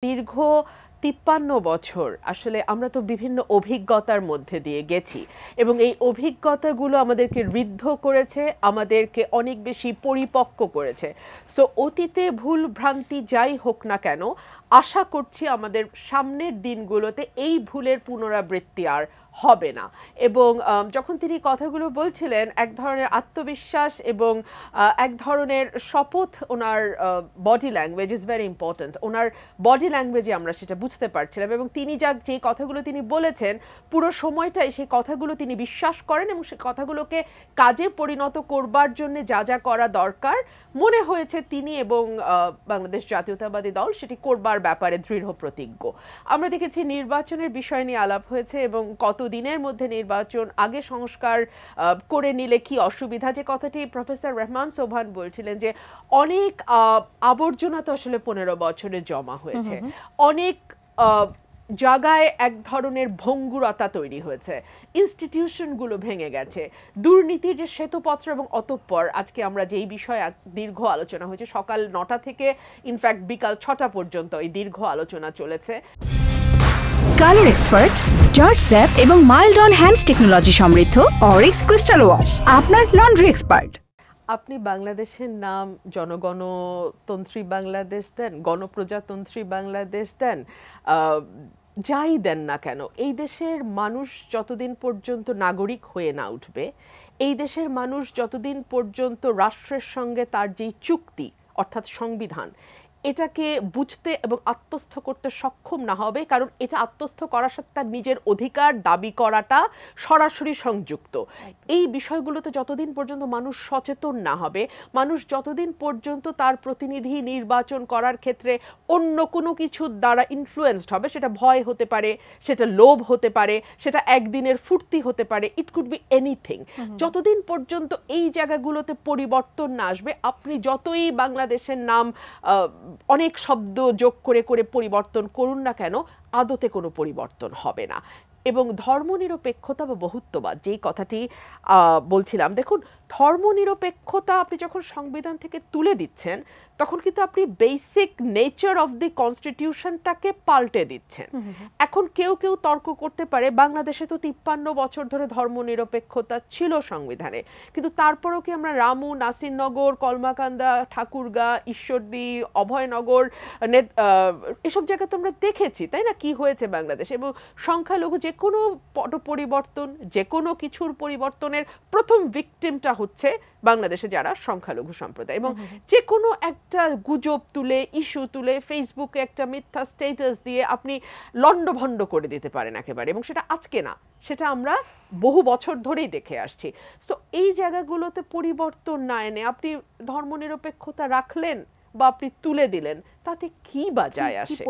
দীর্ঘ ৫৩ বছর আসলে আমরা তো বিভিন্ন অভিজ্ঞতার মধ্যে দিয়ে গেছি এবং এই অভিজ্ঞতাগুলো আমাদেরকে ঋদ্ধ করেছে, আমাদেরকে অনেক বেশি পরিপক্ক করেছে। সো অতীতে ভুল ভ্রান্তি যাই হোক না কেন, আশা করছি আমাদের সামনের দিনগুলোতে এই ভুলের পুনরাবৃত্তি আর হবে না। এবং যখন তিনি কথাগুলো বলছিলেন, এক ধরনের আত্মবিশ্বাস এবং এক ধরনের শপথ, ওনার body language is very important. ওনার বডি ল্যাঙ্গুয়েজে আমরা সেটা বুঝতে পারছিলাম এবং তিনি যে কথাগুলো তিনি বলেছেন পুরো সময়টাই সেই কথাগুলো তিনি বিশ্বাস করেন এবং সেই কথাগুলোকে কাজে পরিণত করবার জন্য যা যা করা দরকার মনে হয়েছে তিনি এবং বাংলাদেশ জাতীয়তাবাদী দল সেটি করবার ব্যাপারে দৃঢ় প্রতিজ্ঞ। আমরা দেখেছি নির্বাচনের বিষয় নিয়ে আলাপ হয়েছে এবং কত দিনের মধ্যে নির্বাচন, আগে সংস্কার করে নিলে কি অসুবিধা, যে কথাটি প্রফেসর রহমান সোবহান বলছিলেন যে অনেক আবর্জনা তো আসলে ১৫ বছরে জমা হয়েছে, অনেক জায়গায় এক ধরনের ভঙ্গুরতা তৈরি হয়েছে, ইনস্টিটিউশনগুলো ভেঙে গেছে, দুর্নীতির যে শ্বেতপত্র এবং অতঃপর আজকে আমরা যেই বিষয়ে দীর্ঘ আলোচনা হয়েছে, সকাল ৯টা থেকে ইনফ্যাক্ট বিকাল ৬টা পর্যন্ত এই দীর্ঘ আলোচনা চলেছে। কালার এক্সপার্ট, জর্জ স্যাপ এবং মাইল্ড অন হ্যান্ডস টেকনোলজি সমৃদ্ধ অরিক্স ক্রিস্টাল ওয়াশ আপনার লন্ড্রি এক্সপার্ট। আপনি বাংলাদেশের নাম জনগণতন্ত্রী বাংলাদেশ দেন, গণপ্রজাতন্ত্রী বাংলাদেশ দেন, যাই দেন না কেন, এই দেশের মানুষ যতদিন পর্যন্ত নাগরিক হয়ে না উঠবে, এই দেশের মানুষ যতদিন পর্যন্ত রাষ্ট্রের সঙ্গে তার যেই চুক্তি অর্থাৎ সংবিধান এটাকে বুঝতে এবং আত্মস্থ করতে সক্ষম না হবে, কারণ এটা আত্মস্থ করার সাথে তার নিজের অধিকার দাবি করাটা সরাসরি সংযুক্ত। এই বিষয়গুলোতে যতদিন পর্যন্ত মানুষ সচেতন না হবে, মানুষ যতদিন পর্যন্ত তার প্রতিনিধি নির্বাচন করার ক্ষেত্রে অন্য কোনো কিছুর দ্বারা ইনফ্লুয়েন্সড হবে, সেটা ভয় হতে পারে, সেটা লোভ হতে পারে, সেটা একদিনের ফুর্তি হতে পারে, ইট কুড বি এনিথিং, যতদিন পর্যন্ত এই জায়গাগুলোতে পরিবর্তন না আসবে, আপনি যতই বাংলাদেশের নাম অনেক শব্দ যোগ করে করে পরিবর্তন করুন না কেন, আদতে কোনো পরিবর্তন হবে না। এবং ধর্মনিরপেক্ষতা বা বহুত্ববাদ যেই কথাটি বলছিলাম, দেখুন ধর্মনিরপেক্ষতা আপনি যখন সংবিধান থেকে তুলে দিচ্ছেন তখন কিন্তু আপনি বেসিক নেচার অফ দি কনস্টিটিউশনটাকে পাল্টে দিচ্ছেন। এখন কেউ কেউ তর্ক করতে পারে বাংলাদেশে তো ৫৩ বছর ধরে ধর্মনিরপেক্ষতা ছিল সংবিধানে, কিন্তু তারপরও কি আমরা রামু, নাসিরনগর, কলমাকান্দা, ঠাকুরগাঁ, ঈশ্বরদী, অভয়নগর এসব জায়গা তো আমরা দেখেছি, তাই না, কি হয়েছে বাংলাদেশে। এবং সংখ্যালঘু যে কোনো পট পরিবর্তন, যে কোনো কিছুর পরিবর্তনের প্রথম ভিকটিমটা হচ্ছে বাংলাদেশে যারা সংখ্যালঘু সম্প্রদায়। এবং যে কোনো একটা গুজব তুলে, ইস্যু তুলে, ফেসবুকে একটা মিথ্যা স্ট্যাটাস দিয়ে আপনি লণ্ডভণ্ড করে দিতে পারেন একেবারে, এবং সেটা আজকে না, সেটা আমরা বহু বছর ধরেই দেখে আসছি। সো এই জায়গাগুলোতে পরিবর্তন না এনে আপনি ধর্মনিরপেক্ষতা রাখলেন বা আপনি তুলে দিলেন, তাতে কি বা যায় আসে?